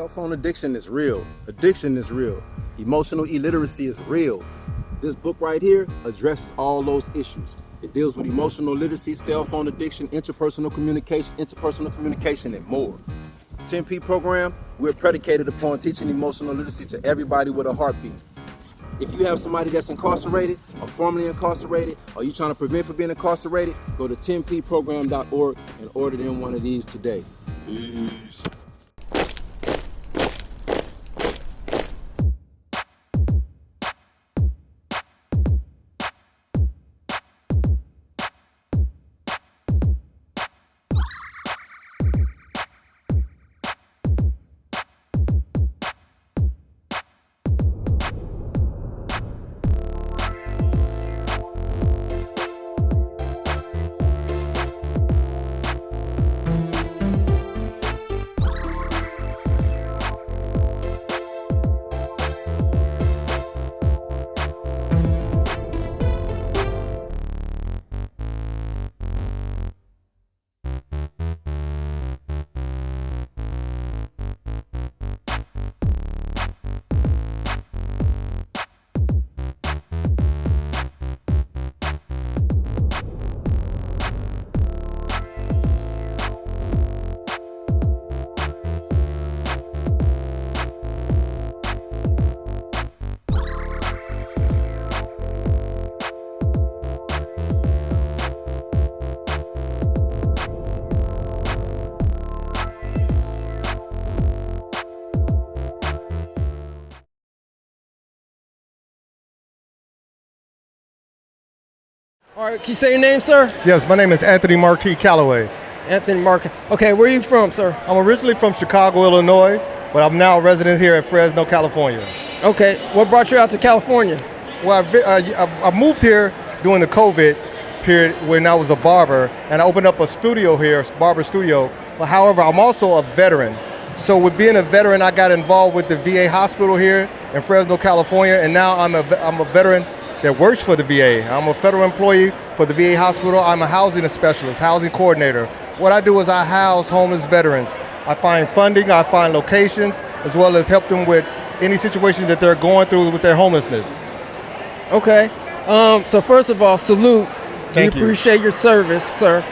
Cell phone addiction is real. Addiction is real. Emotional illiteracy is real. This book right here addresses all those issues. It deals with emotional literacy, cell phone addiction, interpersonal communication, and more. 10P program, we're predicated upon teaching emotional literacy to everybody with a heartbeat. If you have somebody that's incarcerated or formerly incarcerated, or you trying to prevent from being incarcerated, go to 10pprogram.org and order them one of these today. Peace. All right, can you say your name, sir? Yes, my name is Anthony Marquis Calloway. Anthony Marquis. Okay, where are you from, sir? I'm originally from Chicago, Illinois, but I'm now a resident here at Fresno, California. Okay, what brought you out to California? Well, I moved here during the COVID period when I was a barber, and I opened up a studio here, a barber studio. But however, I'm also a veteran. So with being a veteran, I got involved with the VA hospital here in Fresno, California, and now I'm a veteran that works for the VA. I'm a federal employee for the VA hospital. I'm a housing specialist, housing coordinator. What I do is I house homeless veterans. I find funding, I find locations, as well as help them with any situation that they're going through with their homelessness. Okay, so first of all, salute. Thank you. Appreciate your service, sir.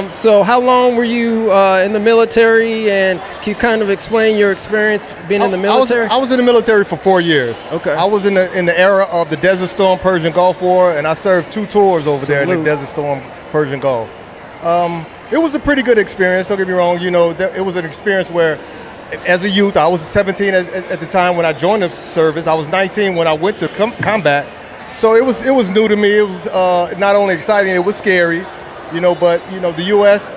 So how long were you in the military, and can you kind of explain your experience being in the military? I was in the military for 4 years. Okay. I was in the era of the Desert Storm Persian Gulf War, and I served 2 tours over there in the Desert Storm Persian Gulf. It was a pretty good experience, don't get me wrong. You know, it was an experience where, as a youth, I was 17 at the time when I joined the service. I was 19 when I went to combat. So it was new to me. It was not only exciting, it was scary. You know, but you know, the U.S.,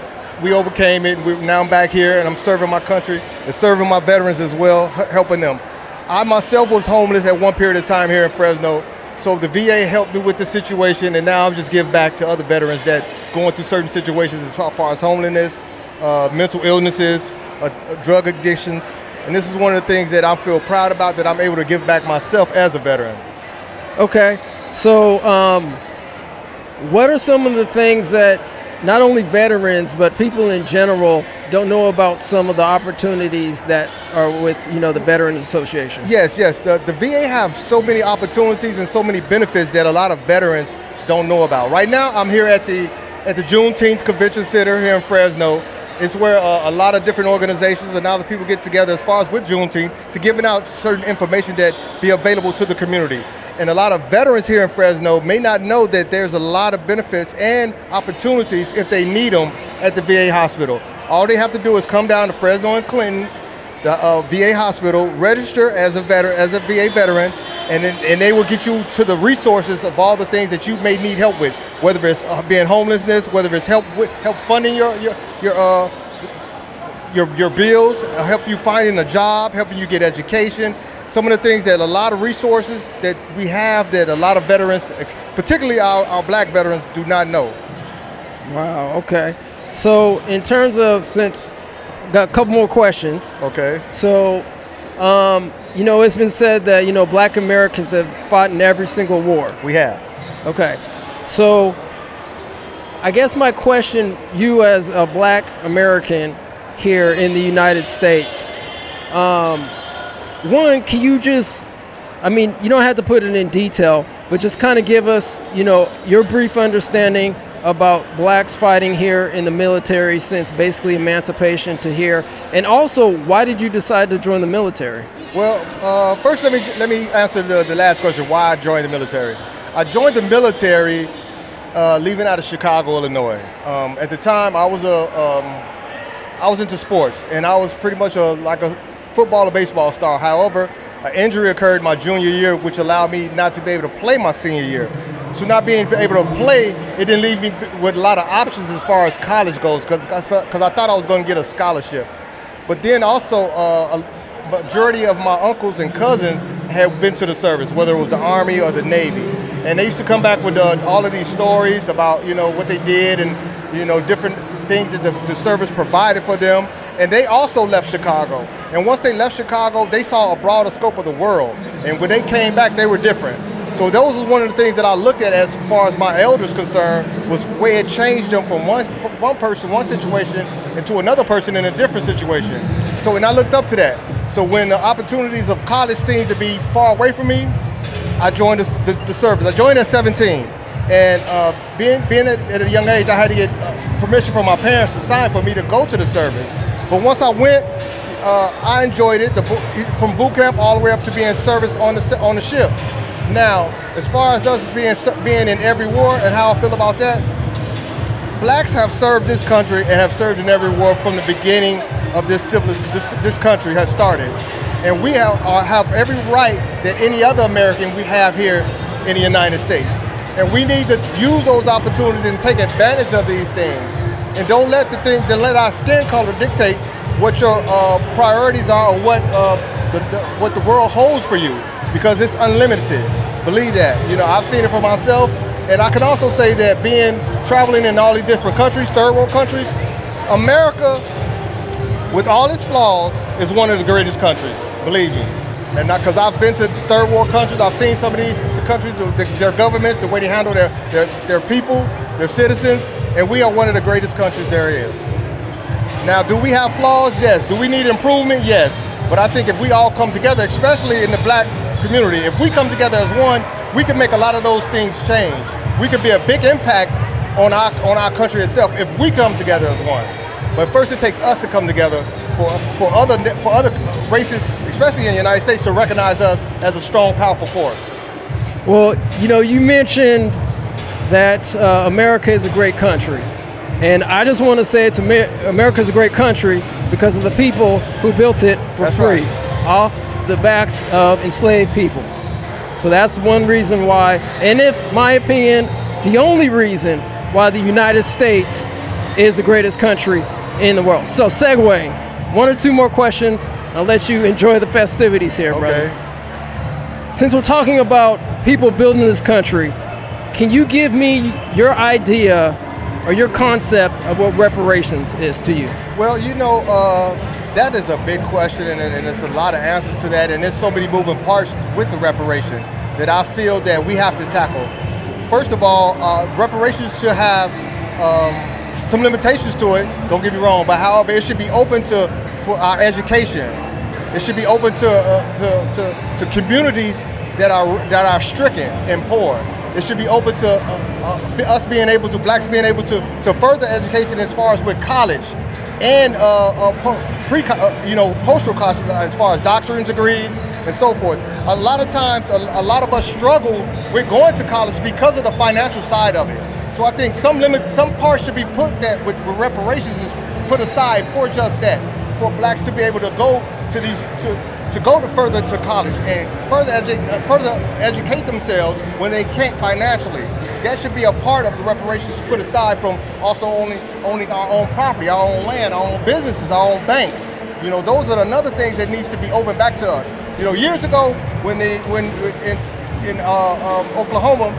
we overcame it. Now I'm back here, and I'm serving my country and serving my veterans as well, helping them. I myself was homeless at one period of time here in Fresno, so the VA helped me with the situation, and now I'm just giving back to other veterans that going through certain situations as far as homelessness, mental illnesses, drug addictions, and this is one of the things that I feel proud about, that I'm able to give back myself as a veteran. Okay, so what are some of the things that not only veterans but people in general don't know about some of the opportunities that are with, you know, the Veterans Association? Yes. The VA have so many opportunities and so many benefits that a lot of veterans don't know about. Right now, I'm here at the Juneteenth Convention Center here in Fresno. It's where a lot of different organizations and other people get together as far as with Juneteenth to giving out certain information that be available to the community. And a lot of veterans here in Fresno may not know that there's a lot of benefits and opportunities if they need them at the VA hospital. All they have to do is come down to Fresno and Clinton, the VA hospital, register as a VA veteran, and they will get you to the resources of all the things that you may need help with, whether it's being homelessness, whether it's help funding your bills, help you finding a job, helping you get education. Some of the things that a lot of resources that we have that a lot of veterans, particularly our black veterans, do not know. Wow, okay. So in terms of, since got a couple more questions. Okay. So, you know, it's been said that, you know, black Americans have fought in every single war. We have. Okay. So I guess my question, you as a black American here in the United States, One, can you just, I mean, you don't have to put it in detail, but just kind of give us, your brief understanding about blacks fighting here in the military since basically emancipation to here, and also why did you decide to join the military? Well, first let me answer the last question, why I joined the military. I joined the military leaving out of Chicago, Illinois. At the time, I was into sports, and I was pretty much like a football or baseball star. However, an injury occurred my junior year, which allowed me not to be able to play my senior year. So not being able to play, it didn't leave me with a lot of options as far as college goes, because I thought I was going to get a scholarship. But then also, a majority of my uncles and cousins had been to the service, whether it was the Army or the Navy. And they used to come back with all of these stories about, what they did and, different things that the service provided for them. And they also left Chicago. And once they left Chicago, they saw a broader scope of the world. And when they came back, they were different. So those was one of the things that I looked at as far as my elders concerned, was where it changed them from one person, one situation, into another person in a different situation. So when I looked up to that. So when the opportunities of college seemed to be far away from me, I joined the service. I joined at 17. And being at a young age, I had to get permission from my parents to sign for me to go to the service. But once I went, I enjoyed it, from boot camp all the way up to being service on the ship. Now, as far as us being in every war and how I feel about that, blacks have served this country and have served in every war from the beginning of this country has started. And we have every right that any other American we have here in the United States. And we need to use those opportunities and take advantage of these things. And don't let our skin color dictate what your priorities are or what the world holds for you, because it's unlimited. Believe that. I've seen it for myself, and I can also say that traveling in all these different countries, third world countries, America, with all its flaws, is one of the greatest countries. Believe me. And not because I've been to third world countries, I've seen some of these countries, their governments, the way they handle their people, their citizens, and we are one of the greatest countries there is. Now, do we have flaws? Yes. Do we need improvement? Yes. But I think if we all come together, especially in the black community, if we come together as one, we can make a lot of those things change. We could be a big impact on our country itself if we come together as one. But first, it takes us to come together for other races, especially in the United States, to recognize us as a strong, powerful force. Well, you mentioned that America is a great country. And I just want to say America's a great country because of the people who built it for free, off the backs of enslaved people. So that's one reason why, and if my opinion, the only reason why the United States is the greatest country in the world. So segue, one or two more questions. I'll let you enjoy the festivities here, brother. Since we're talking about people building this country, can you give me your idea or your concept of what reparations is to you? Well, that is a big question, and there's a lot of answers to that, and there's so many moving parts with the reparation that I feel that we have to tackle. First of all, reparations should have some limitations to it, don't get me wrong, but however, it should be open for our education. It should be open to communities that are stricken and poor. It should be open to blacks being able to further education as far as with college and postal college as far as doctorate degrees and so forth. A lot of times, a lot of us struggle with going to college because of the financial side of it. So I think some parts should be put that with reparations is put aside for just that, for blacks to be able to go to go further to college and further educate themselves when they can't financially. That should be a part of the reparations put aside from also owning our own property, our own land, our own businesses, our own banks. Those are another things that needs to be opened back to us. Years ago when in Oklahoma,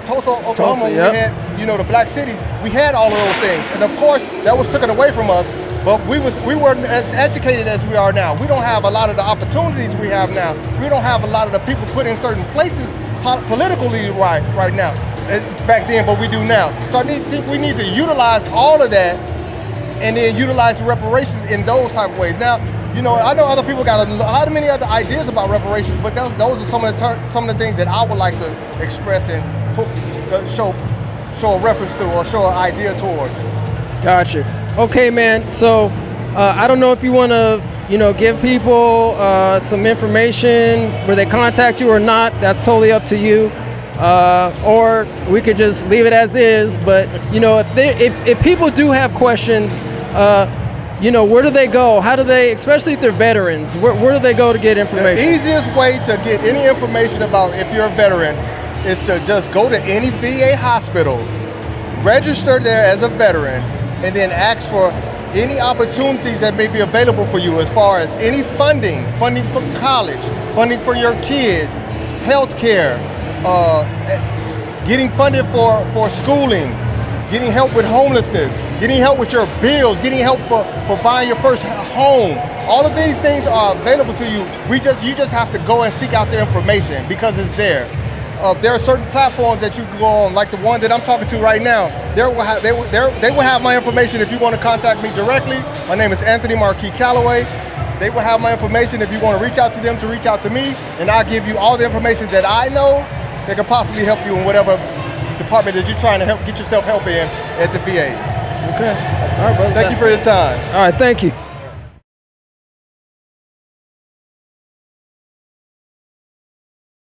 Tulsa, Oklahoma, yep. We had the black cities. We had all of those things, and of course that was taken away from us. But we weren't as educated as we are now. We don't have a lot of the opportunities we have now. We don't have a lot of the people put in certain places politically right now, back then, but we do now. So I think we need to utilize all of that and then utilize the reparations in those type of ways. Now, you know, I know other people got a lot of many other ideas about reparations, but those are some of the things that I would like to express and show a reference to or show an idea towards. Gotcha. Okay, man. So I don't know if you want to, you know, give people some information where they contact you or not. That's totally up to you. Or we could just leave it as is. But you know, if people do have questions, you know, where do they go? How do they, especially if they're veterans, where do they go to get information? The easiest way to get any information about if you're a veteran is to just go to any VA hospital, register there as a veteran, and then ask for any opportunities that may be available for you as far as any funding for college, funding for your kids, health care, getting funded for schooling, getting help with homelessness, getting help with your bills, getting help for buying your first home. All of these things are available to you. You just have to go and seek out the information because it's there. There are certain platforms that you can go on, like the one that I'm talking to right now. They will have my information if you want to contact me directly. My name is Anthony Marquis Calloway. They will have my information if you want to reach out to them to reach out to me, and I'll give you all the information that I know that can possibly help you in whatever department that you're trying to get yourself help in at the VA. Okay. All right, brother. Thank you for your time. All right, thank you.